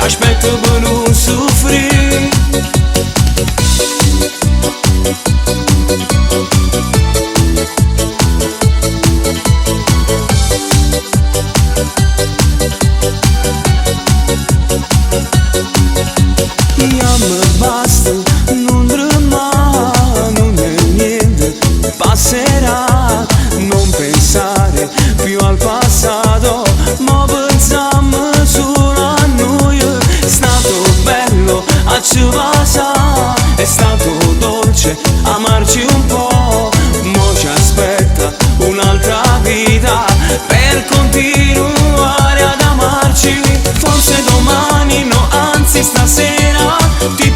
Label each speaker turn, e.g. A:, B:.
A: aspetto per non soffrire. Io mi basta, non trema, non è niente, passerà. Non pensare più al passato, ma pensiamo solo a noi. È stato bello a ci passa, è stato dolce amarci un po'. Mo ci aspetta un'altra vita per continuare ad amarci. Forse domani no, anzi stasera ti